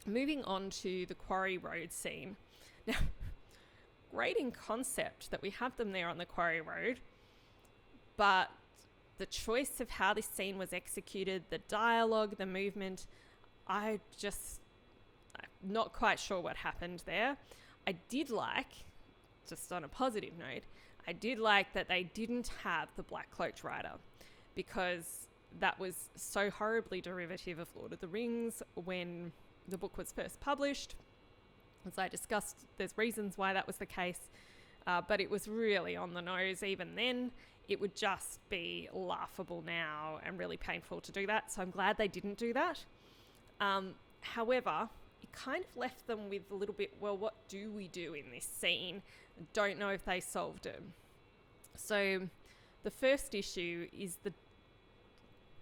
moving on to the Quarry Road scene. Now, great in concept that we have them there on the Quarry Road, but the choice of how this scene was executed, the dialogue, the movement, I'm not quite sure what happened there. I did like, just on a positive note, I did like that they didn't have the Black Cloaked Rider, because that was so horribly derivative of Lord of the Rings when the book was first published. As I discussed, there's reasons why that was the case, but it was really on the nose even then. It would just be laughable now and really painful to do that, so I'm glad they didn't do that. However, it kind of left them with a little bit, well, what do we do in this scene? I don't know if they solved it. So the first issue is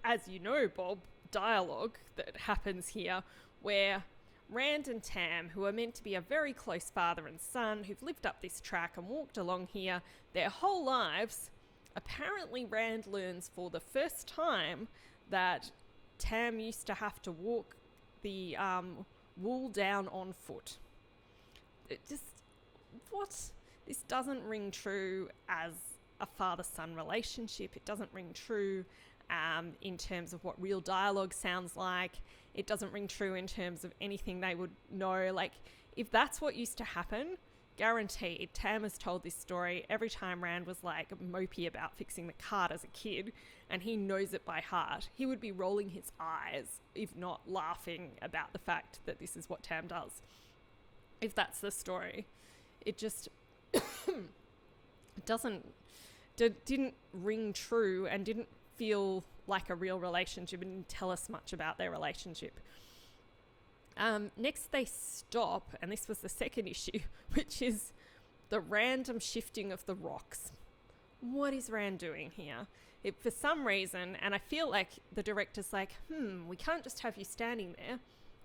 as you know, Bob, dialogue that happens here, where Rand and Tam, who are meant to be a very close father and son, who've lived up this track and walked along here their whole lives, apparently Rand learns for the first time that Tam used to have to walk the wool down on foot. It just, what? This doesn't ring true as a father-son relationship. It doesn't ring true in terms of what real dialogue sounds like. It doesn't ring true in terms of anything they would know. Like, if that's what used to happen, guaranteed, Tam has told this story every time Rand was like mopey about fixing the cart as a kid, and he knows it by heart. He would be rolling his eyes, if not laughing, about the fact that this is what Tam does. If that's the story, it just didn't ring true and didn't feel like a real relationship and didn't tell us much about their relationship. Next they stop, and this was the second issue, which is the random shifting of the rocks. What is Rand doing here? For some reason, and I feel like the director's like, we can't just have you standing there.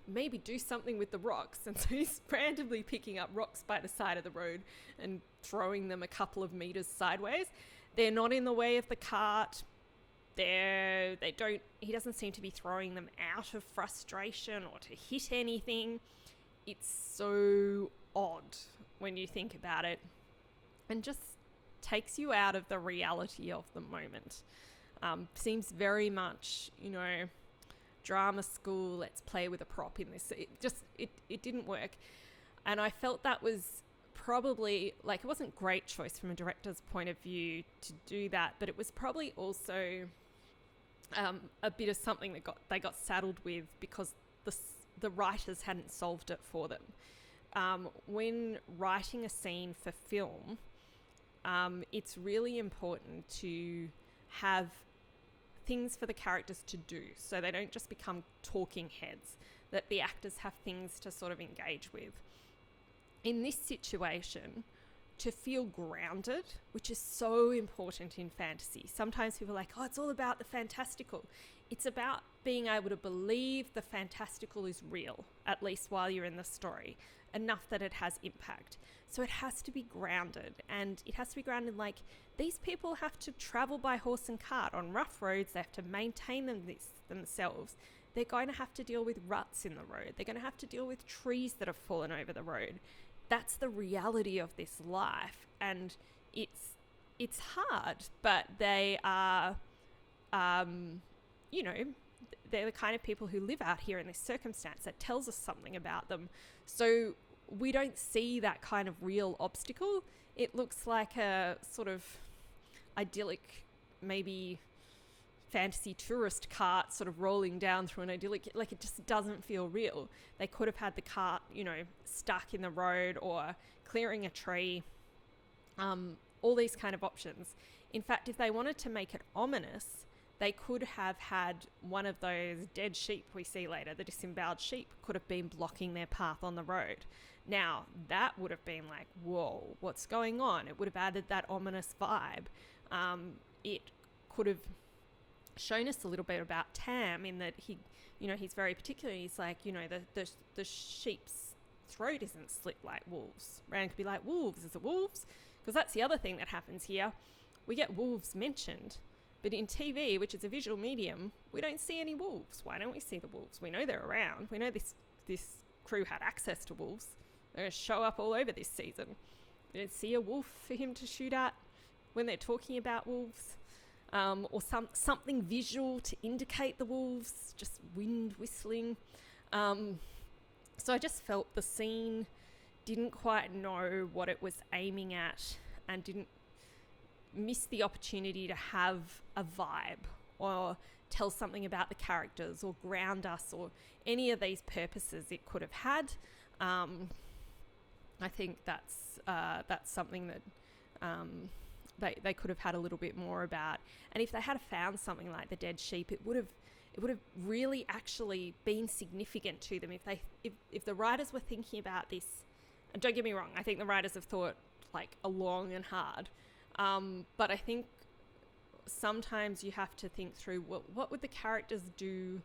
Maybe do something with the rocks. And so he's randomly picking up rocks by the side of the road and throwing them a couple of meters sideways. They're not in the way of the cart. He doesn't seem to be throwing them out of frustration or to hit anything. It's so odd when you think about it, and just takes you out of the reality of the moment. Seems very much, drama school, let's play with a prop in this. It didn't work. And I felt that was probably, it wasn't a great choice from a director's point of view to do that, but it was probably also a bit of something that they got saddled with because the writers hadn't solved it for them. When writing a scene for film, it's really important to have things for the characters to do, so they don't just become talking heads, that the actors have things to sort of engage with. In this situation, to feel grounded, which is so important in fantasy. Sometimes people are like, it's all about the fantastical. It's about being able to believe the fantastical is real, at least while you're in the story, enough that it has impact. So it has to be grounded, and it has to be grounded like these people have to travel by horse and cart on rough roads. They have to maintain themselves. They're going to have to deal with ruts in the road. They're going to have to deal with trees that have fallen over the road. That's the reality of this life, and it's hard, but they are, they're the kind of people who live out here in this circumstance. That tells us something about them. So we don't see that kind of real obstacle. It looks like a sort of idyllic, maybe fantasy tourist cart sort of rolling down through an idyllic, it just doesn't feel real. They could have had the cart, stuck in the road or clearing a tree, all these kind of options. In fact, if they wanted to make it ominous, they could have had one of those dead sheep we see later, the disemboweled sheep, could have been blocking their path on the road. Now, that would have bbeen like, whoa, what's going on? It would have added that ominous vibe. It could have shown us a little bit about Tam in that he's very particular. He's like, the sheep's throat isn't slit like wolves. Rand could be like, wolves, is it wolves? Because that's the other thing that happens here. We get wolves mentioned, but in TV, which is a visual medium, we don't see any wolves. Why don't we see the wolves? We know they're around. We know this crew had access to wolves. They're going to show up all over this season. We didn't see a wolf for him to shoot at when they're talking about wolves. Or something visual to indicate the wolves, just wind whistling. So I just felt the scene didn't quite know what it was aiming at and didn't miss the opportunity to have a vibe or tell something about the characters or ground us or any of these purposes it could have had. I think that's something that they could have had a little bit more about. And if they had found something like the dead sheep, it would have really actually been significant to them if the writers were thinking about this. And don't get me wrong, I think the writers have thought like long and hard. But I think sometimes you have to think through what would the characters do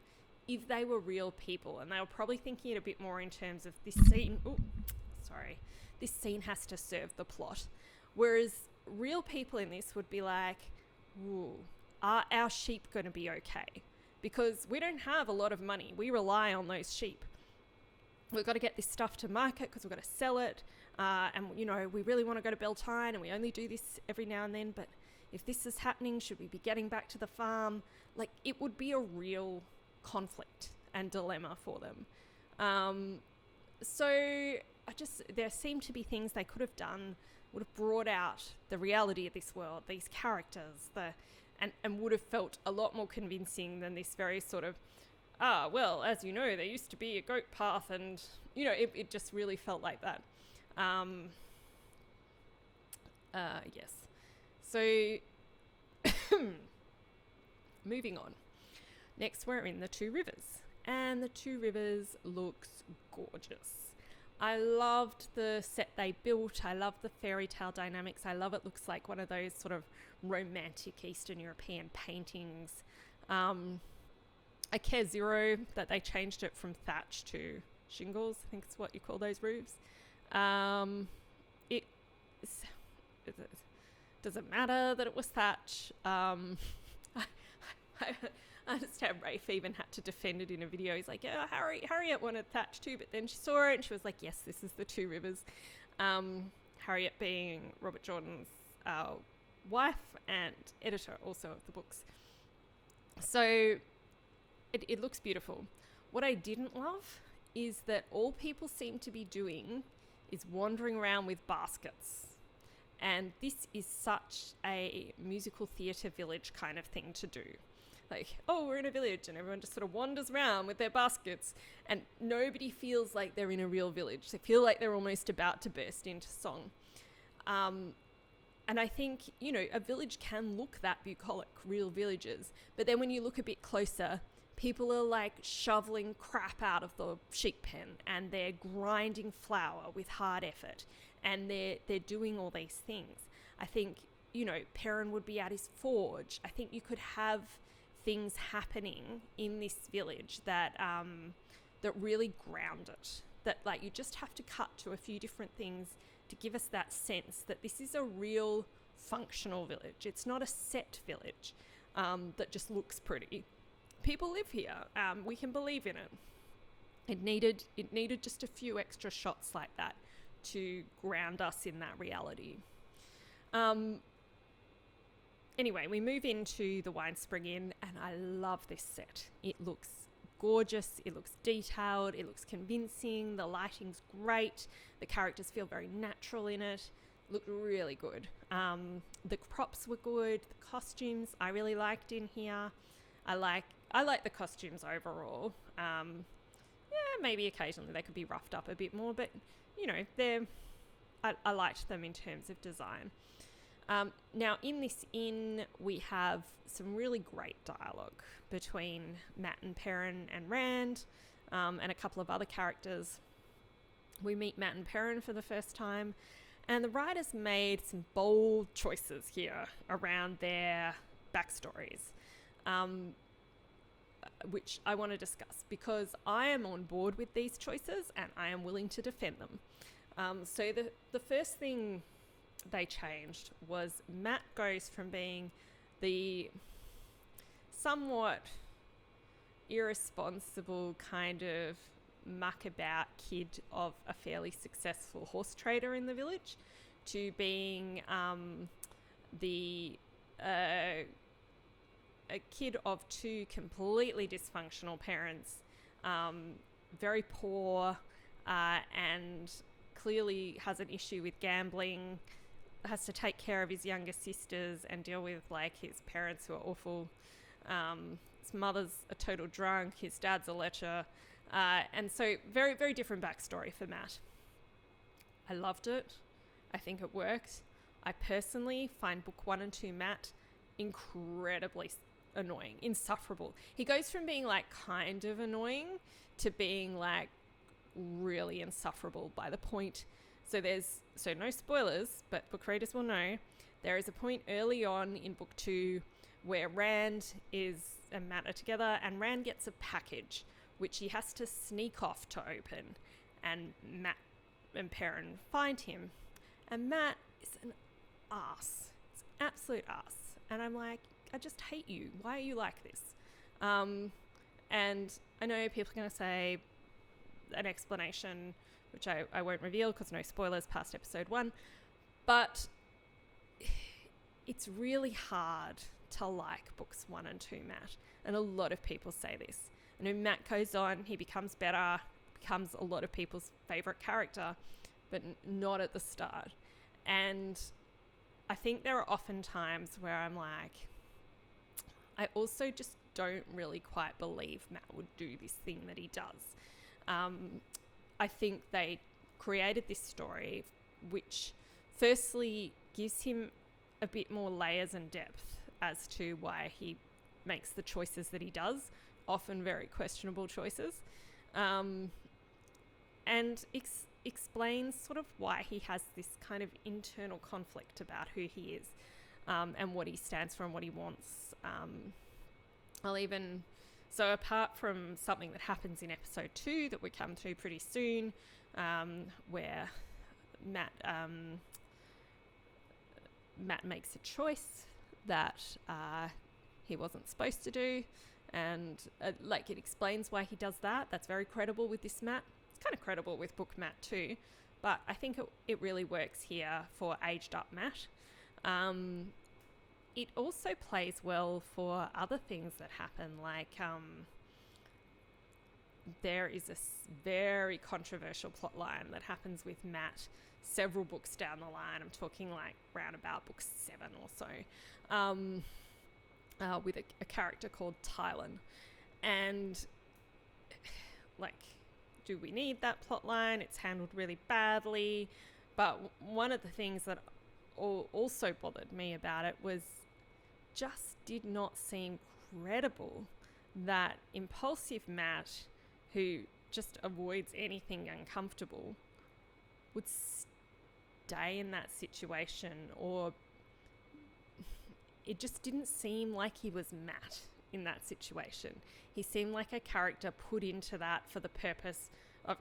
if they were real people, and they were probably thinking it a bit more in terms of this scene. This scene has to serve the plot, whereas real people in this would be like, are our sheep going to be okay? Because we don't have a lot of money. We rely on those sheep. We've got to get this stuff to market because we've got to sell it. And, we really want to go to Beltane, and we only do this every now and then. But if this is happening, should we be getting back to the farm? Like, it would be a real conflict and dilemma for them. So there seemed to be things they could have done, would have brought out the reality of this world, these characters, and would have felt a lot more convincing than this very sort of, as you know, there used to be a goat path, and, it just really felt like that. Yes. So, moving on. Next, we're in the Two Rivers, and the Two Rivers looks gorgeous. I loved the set they built. I love the fairy tale dynamics. I love it looks like one of those sort of romantic Eastern European paintings. I care zero that they changed it from thatch to shingles. I think it's what you call those roofs. It doesn't matter that it was thatch. I understand Rafe even had to defend it in a video. He's like, yeah, Harriet wanted thatch too, but then she saw it and she was like, yes, this is the Two Rivers. Harriet being Robert Jordan's wife and editor also of the books. So it looks beautiful. What I didn't love is that all people seem to be doing is wandering around with baskets. And this is such a musical theatre village kind of thing to do. Like, we're in a village, and everyone just sort of wanders around with their baskets, and nobody feels like they're in a real village. They feel like they're almost about to burst into song. And I think, a village can look that bucolic, real villages, but then when you look a bit closer, people are like shoveling crap out of the sheep pen, and they're grinding flour with hard effort, and they're doing all these things. I think, Perrin would be at his forge. I think you could have things happening in this village that really ground it. That you just have to cut to a few different things to give us that sense that this is a real functional village. It's not a set village that just looks pretty. People live here. We can believe in it. It needed just a few extra shots like that to ground us in that reality. Anyway, we move into the Wine Spring Inn, and I love this set. It looks gorgeous, it looks detailed, it looks convincing, the lighting's great, the characters feel very natural in it, looked really good. The props were good, the costumes I really liked in here. I like the costumes overall. Maybe occasionally they could be roughed up a bit more, but I liked them in terms of design. Now, in this inn, we have some really great dialogue between Matt and Perrin and Rand, and a couple of other characters. We meet Matt and Perrin for the first time, and the writers made some bold choices here around their backstories, which I want to discuss because I am on board with these choices and I am willing to defend them. So the first thing they changed was Matt goes from being the somewhat irresponsible kind of muckabout kid of a fairly successful horse trader in the village to being a kid of two completely dysfunctional parents, very poor, and clearly has an issue with gambling, has to take care of his younger sisters and deal with like his parents who are awful. His mother's a total drunk, his dad's a lecher, and so very, very different backstory for Matt. I loved it. I think it worked. I personally find book 1 and 2 Matt incredibly annoying, insufferable. He goes from being like kind of annoying to being like really insufferable by the point. So no spoilers, but book readers will know, there is a point early on in book 2 where Rand and Matt are together, and Rand gets a package which he has to sneak off to open, and Matt and Perrin find him, and Matt is an ass. It's an absolute ass. And I'm like, I just hate you. Why are you like this? And I know people are going to say an explanation, which I won't reveal because no spoilers past episode 1. But it's really hard to like books 1 and 2 Matt. And a lot of people say this. I know Matt goes on, he becomes better, becomes a lot of people's favourite character, but not at the start. And I think there are often times where I'm like, I also just don't really quite believe Matt would do this thing that he does. I think they created this story which firstly gives him a bit more layers and depth as to why he makes the choices that he does, often very questionable choices, and explains sort of why he has this kind of internal conflict about who he is, and what he stands for and what he wants. So apart from something that happens in episode 2 that we come to pretty soon, where Matt makes a choice that he wasn't supposed to do, and it explains why he does that. That's very credible with this Matt. It's kind of credible with book Matt too, but I think it really works here for aged up Matt. It also plays well for other things that happen, like there is a very controversial plot line that happens with Matt several books down the line. I'm talking like round about book 7 or so, with a character called Tylan. And like, do we need that plot line? It's handled really badly. But one of the things that also bothered me about it was just did not seem credible that impulsive Matt, who just avoids anything uncomfortable, would stay in that situation, or it just didn't seem like he was Matt in that situation. He seemed like a character put into that for the purpose of,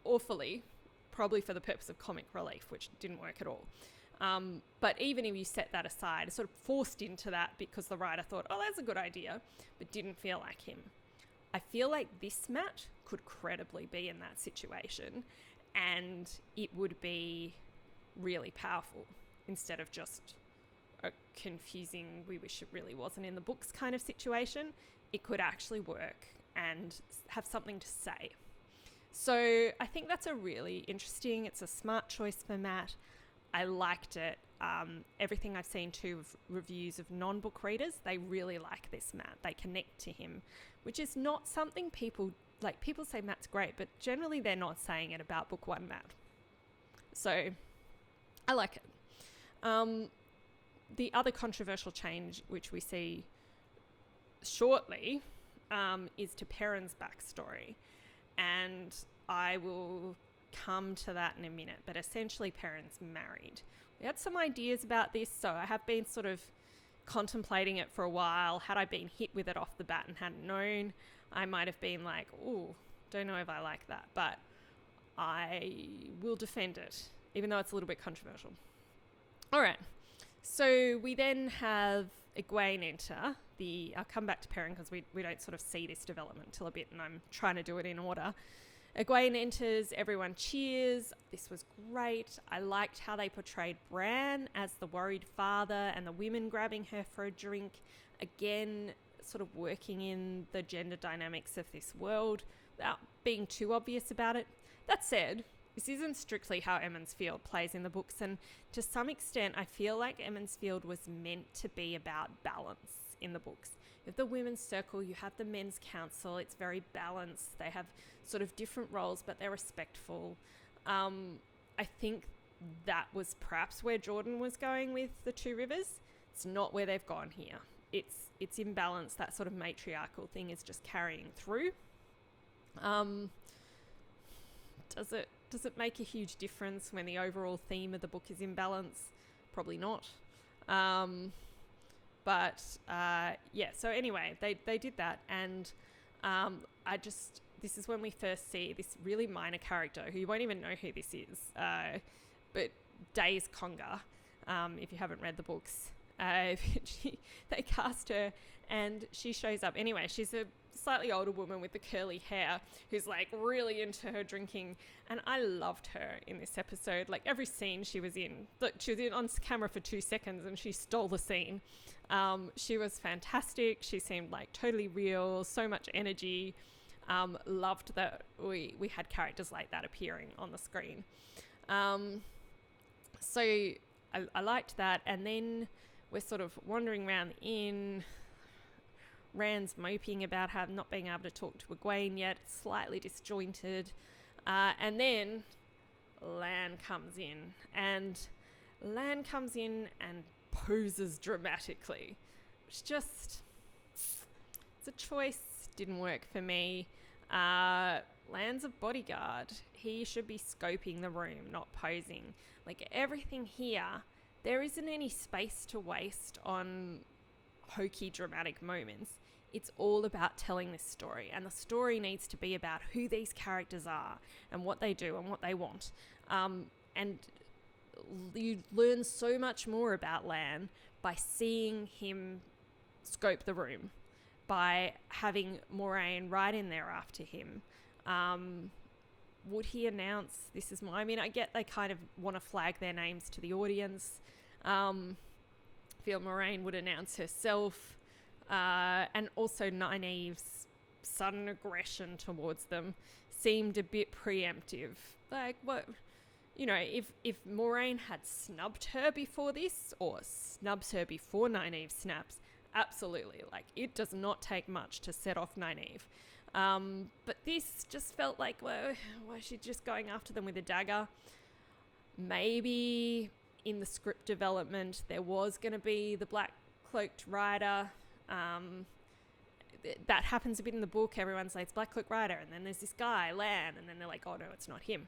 awfully, probably for the purpose of comic relief, which didn't work at all. But even if you set that aside, sort of forced into that because the writer thought, oh, that's a good idea, but didn't feel like him. I feel like this Matt could credibly be in that situation, and it would be really powerful instead of just a confusing, we wish it really wasn't in the books kind of situation. It could actually work and have something to say. So I think that's it's a smart choice for Matt. I liked it. Everything I've seen too of reviews of non-book readers, they really like this Matt. They connect to him, which is not something people say Matt's great, but generally they're not saying it about book 1 Matt. So I like it. The other controversial change, which we see shortly, is to Perrin's backstory. And I will come to that in a minute, but essentially Perrin's married. We had some ideas about this, so I have been sort of contemplating it for a while. Had I been hit with it off the bat and hadn't known, I might have been like, oh, don't know if I like that, but I will defend it, even though it's a little bit controversial. All right, so we then have Egwene enter, I'll come back to Perrin because we don't sort of see this development till a bit, and I'm trying to do it in order. Egwene enters, everyone cheers. This was great. I liked how they portrayed Bran as the worried father and the women grabbing her for a drink. Again, sort of working in the gender dynamics of this world without being too obvious about it. That said, this isn't strictly how Emond's Field plays in the books, and to some extent I feel like Emond's Field was meant to be about balance in the books. You have the women's circle, you have the men's council, it's very balanced. They have sort of different roles, but they're respectful. I think that was perhaps where Jordan was going with the Two Rivers. It's not where they've gone here. It's imbalanced. That sort of matriarchal thing is just carrying through. Does it make a huge difference when the overall theme of the book is imbalance? Probably not. So anyway, they did that, and this is when we first see this really minor character who you won't even know who this is, but Daise Congar, if you haven't read the books. They cast her and she shows up. Anyway, she's a slightly older woman with the curly hair who's like really into her drinking, and I loved her in this episode. Like every scene she was in on camera for 2 seconds and she stole the scene. She was fantastic. She seemed like totally real, so much energy. Loved that we had characters like that appearing on the screen. So I liked that, and then we're sort of wandering around the inn. Rand's moping about not being able to talk to Gwain yet, slightly disjointed. And then Lan comes in and poses dramatically. It's a choice, didn't work for me. Lan's a bodyguard. He should be scoping the room, not posing. Like everything here, there isn't any space to waste on hokey dramatic moments. It's all about telling this story, and the story needs to be about who these characters are and what they do and what they want. And you learn so much more about Lan by seeing him scope the room, by having Moiraine right in there after him. Would he announce, this is I mean, I get they kind of want to flag their names to the audience. Feel Moiraine would announce herself. And also Nynaeve's sudden aggression towards them seemed a bit preemptive. Like, what, if Moiraine had snubbed her before this, or snubs her before Nynaeve snaps, absolutely. Like, it does not take much to set off Nynaeve. But this just felt like, well, why is she just going after them with a dagger? Maybe in the script development there was going to be the black cloaked rider. That happens a bit in the book. Everyone's like, it's Black Cloak Rider, and then there's this guy, Lan, and then they're like, oh no, it's not him.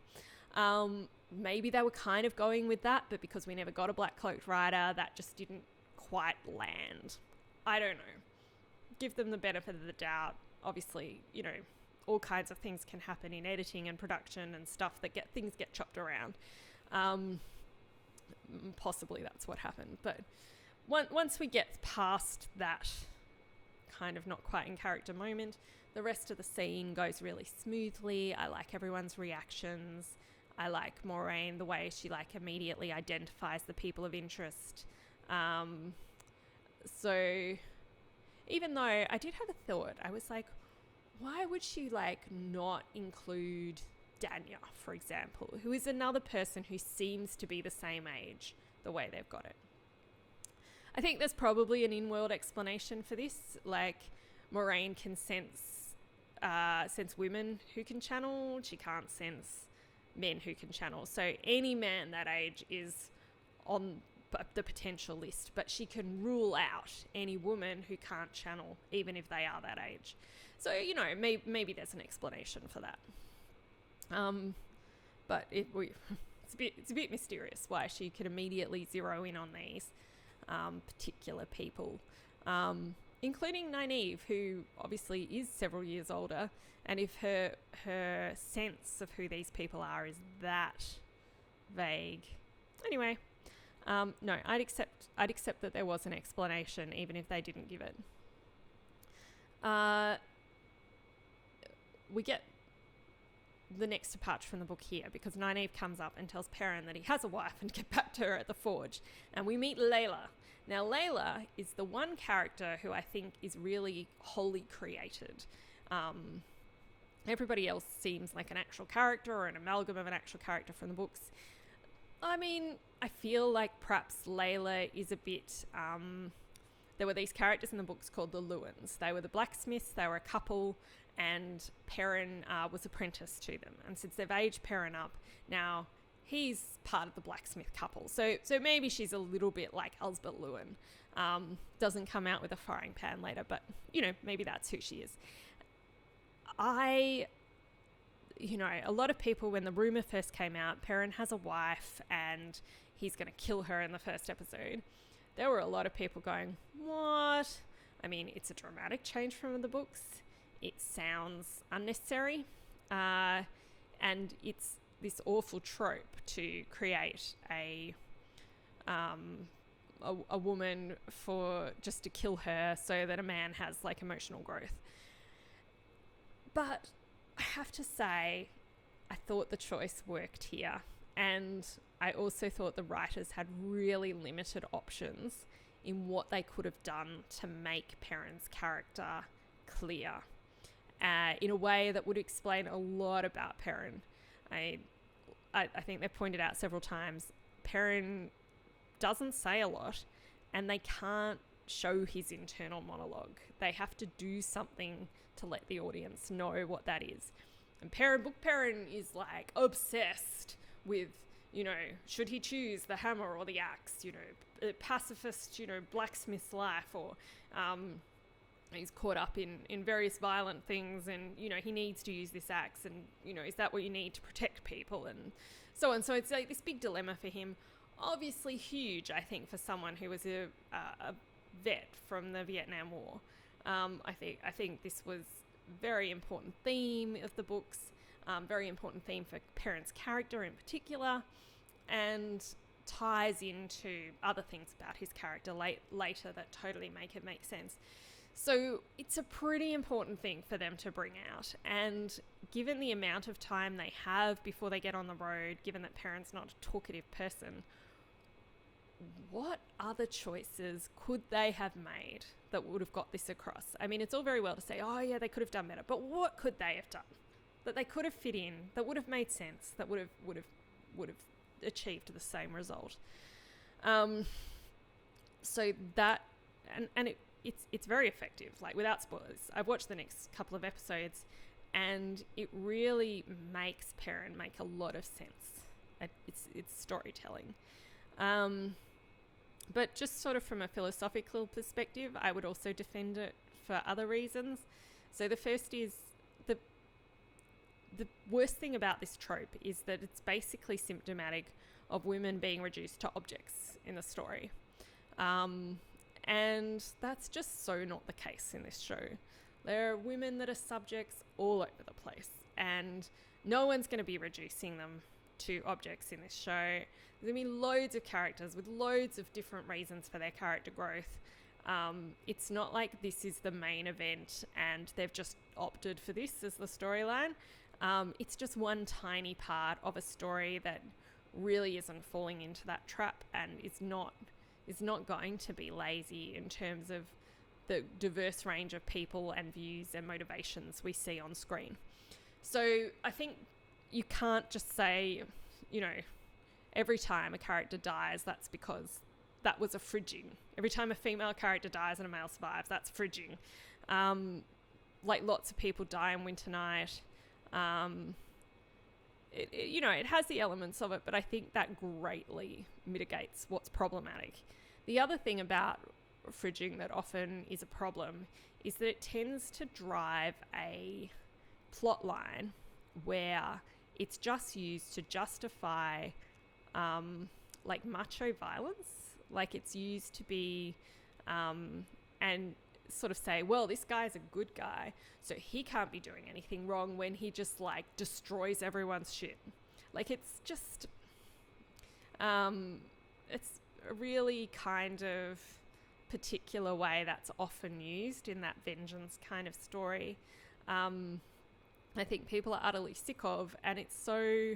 Maybe they were kind of going with that, but because we never got a Black Cloaked Rider, that just didn't quite land. I don't know. Give them the benefit of the doubt. Obviously, all kinds of things can happen in editing and production and stuff that things get chopped around. Possibly that's what happened, but once we get past that kind of not quite in character moment, the rest of the scene goes really smoothly. I like everyone's reactions. I like Moiraine, the way she immediately identifies the people of interest. So even though I did have a thought, I was like, why would she not include Danya, for example, who is another person who seems to be the same age, the way they've got it? I think there's probably an in-world explanation for this. Moiraine can sense women who can channel. She can't sense men who can channel. So any man that age is on the potential list, but she can rule out any woman who can't channel, even if they are that age. So, maybe there's an explanation for that. But it's a bit mysterious why she could immediately zero in on these particular people, including Nynaeve, who obviously is several years older, and if her sense of who these people are is that vague. Anyway, no, I'd accept that there was an explanation, even if they didn't give it. We get the next departure from the book here, because Nynaeve comes up and tells Perrin that he has a wife and get back to her at the forge. And we meet Laila. Now, Laila is the one character who I think is really wholly created. Everybody else seems like an actual character or an amalgam of an actual character from the books. I mean, I feel like perhaps Laila is a bit... there were these characters in the books called the Lewins. They were the blacksmiths, they were a couple, and Perrin was apprenticed to them. And since they've aged Perrin up, now he's part of the blacksmith couple. So maybe she's a little bit like Osbert Lewin. Doesn't come out with a frying pan later, but, maybe that's who she is. A lot of people, when the rumour first came out, Perrin has a wife and he's going to kill her in the first episode. There were a lot of people going, what? I mean, it's a dramatic change from the books. It sounds unnecessary. And it's this awful trope to create a woman just to kill her so that a man has like emotional growth. But I have to say, I thought the choice worked here. And I also thought the writers had really limited options in what they could have done to make Perrin's character clear in a way that would explain a lot about Perrin. I think they pointed out several times, Perrin doesn't say a lot and they can't show his internal monologue. They have to do something to let the audience know what that is. And Perrin is like obsessed with, should he choose the hammer or the axe, a pacifist, blacksmith's life, or he's caught up in various violent things and, he needs to use this axe and, is that what you need to protect people and so on. So it's like this big dilemma for him, obviously huge, I think, for someone who was a vet from the Vietnam War. I think this was a very important theme of the books, very important theme for Perrin's character in particular, and ties into other things about his character later that totally make it make sense. So it's a pretty important thing for them to bring out, and given the amount of time they have before they get on the road, given that Perrin's not a talkative person, what other choices could they have made that would have got this across? I mean, it's all very well to say, oh yeah, they could have done better, but what could they have done that they could have fit in, that would have made sense, that would have achieved the same result? So that, and it's very effective, like without spoilers. I've watched the next couple of episodes and it really makes Perrin make a lot of sense. It's storytelling. But just sort of from a philosophical perspective, I would also defend it for other reasons. So the first is the worst thing about this trope is that it's basically symptomatic of women being reduced to objects in the story. And that's just so not the case in this show. There are women that are subjects all over the place, and no one's going to be reducing them to objects in this show. There's going to be loads of characters with loads of different reasons for their character growth. It's not like this is the main event and they've just opted for this as the storyline. It's just one tiny part of a story that really isn't falling into that trap and is not going to be lazy in terms of the diverse range of people and views and motivations we see on screen. So I think you can't just say, every time a character dies, that's because that was a fridging. Every time a female character dies and a male survives, that's fridging. Like lots of people die in Winter Night. It has the elements of it, but I think that greatly mitigates what's problematic. The other thing about fridging that often is a problem is that it tends to drive a plot line where it's just used to justify like macho violence. Like it's used to be and sort of say, well, this guy's a good guy, so he can't be doing anything wrong, when he just like destroys everyone's shit. Like it's just it's a really kind of particular way that's often used in that vengeance kind of story. I think people are utterly sick of, and it's so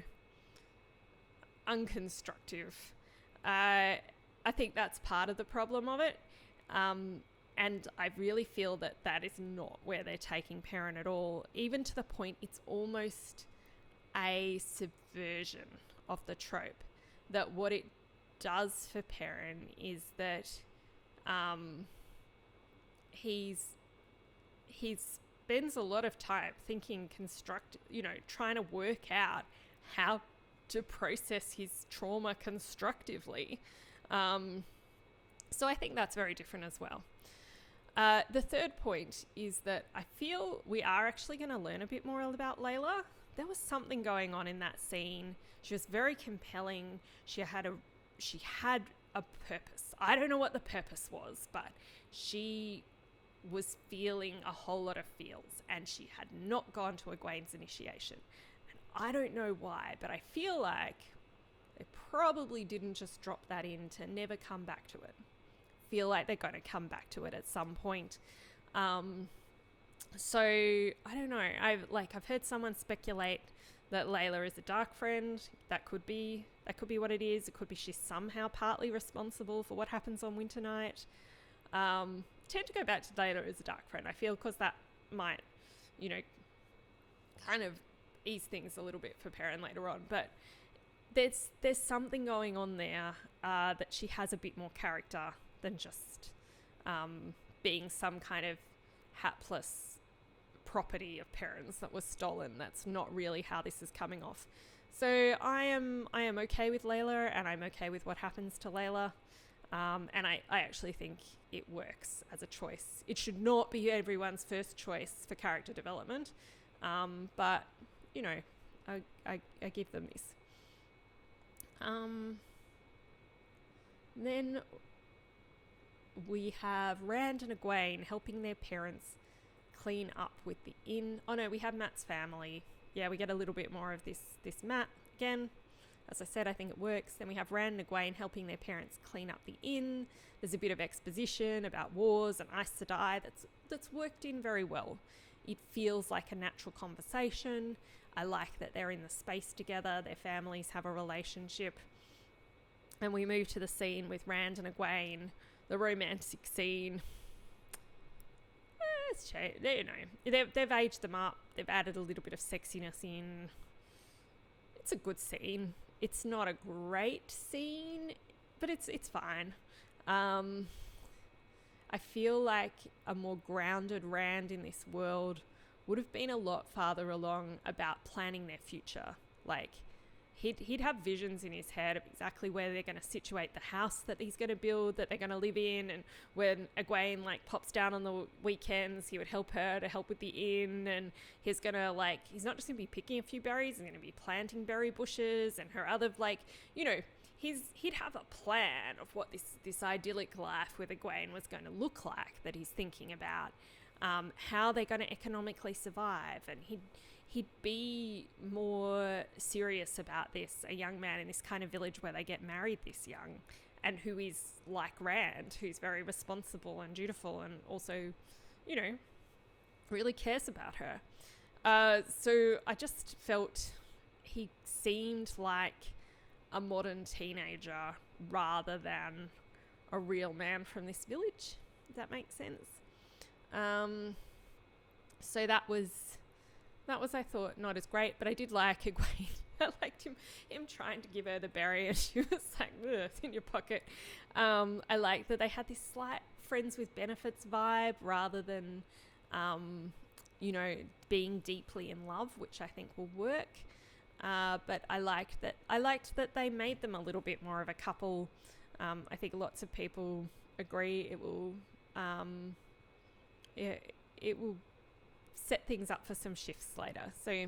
unconstructive. I think that's part of the problem of it. And I really feel that that is not where they're taking Perrin at all, even to the point it's almost a subversion of the trope. That what it does for Perrin is that he spends a lot of time thinking trying to work out how to process his trauma constructively. So I think that's very different as well. The third point is that I feel we are actually going to learn a bit more about Laila. There was something going on in that scene. She was very compelling. She had a purpose. I don't know what the purpose was, but she was feeling a whole lot of feels, and she had not gone to Egwene's initiation. And I don't know why, but I feel like they probably didn't just drop that in to never come back to it. Feel like they're going to come back to it at some point. So I don't know. I've heard someone speculate that Laila is a dark friend. That could be what it is. It could be she's somehow partly responsible for what happens on Winter Night. Tend to go back to Laila as a dark friend, I feel, because that might, kind of ease things a little bit for Perrin later on. But there's something going on there that she has a bit more character than just being some kind of hapless property of Perrin's that was stolen. That's not really how this is coming off. So I am okay with Laila, and I'm okay with what happens to Laila. And I actually think it works as a choice. It should not be everyone's first choice for character development. But, I give them this. Then we have Rand and Egwene helping their parents clean up with the inn. Oh no, we have Matt's family. Yeah, we get a little bit more of this Matt again. As I said, I think it works. Then we have Rand and Gwain helping their parents clean up the inn. There's a bit of exposition about wars and Aes Sedai that's worked in very well. It feels like a natural conversation. I like that they're in the space together. Their families have a relationship. And we move to the scene with Rand and Egwene, the romantic scene. They've aged them up. They've added a little bit of sexiness in. It's a good scene. It's not a great scene, but it's fine. I feel like a more grounded Rand in this world would have been a lot farther along about planning their future. Like, he'd have visions in his head of exactly where they're going to situate the house that he's going to build, that they're going to live in. And when Egwene pops down on the weekends, he would help her to help with the inn. And he's going to he's not just going to be picking a few berries, he's going to be planting berry bushes. And her other, he'd have a plan of what this idyllic life with Egwene was going to look like that he's thinking about. How they're going to economically survive. And he'd be more serious about this, a young man in this kind of village where they get married this young, and who is like Rand, who's very responsible and dutiful and also, really cares about her. So I just felt he seemed like a modern teenager rather than a real man from this village, if that makes sense. So that was, I thought, not as great, but I did like Gwain. I liked him trying to give her the berry, and she was like, ugh, it's in your pocket. I like that they had this slight friends with benefits vibe rather than, being deeply in love, which I think will work. But I liked that they made them a little bit more of a couple. I think lots of people agree it will set things up for some shifts later. So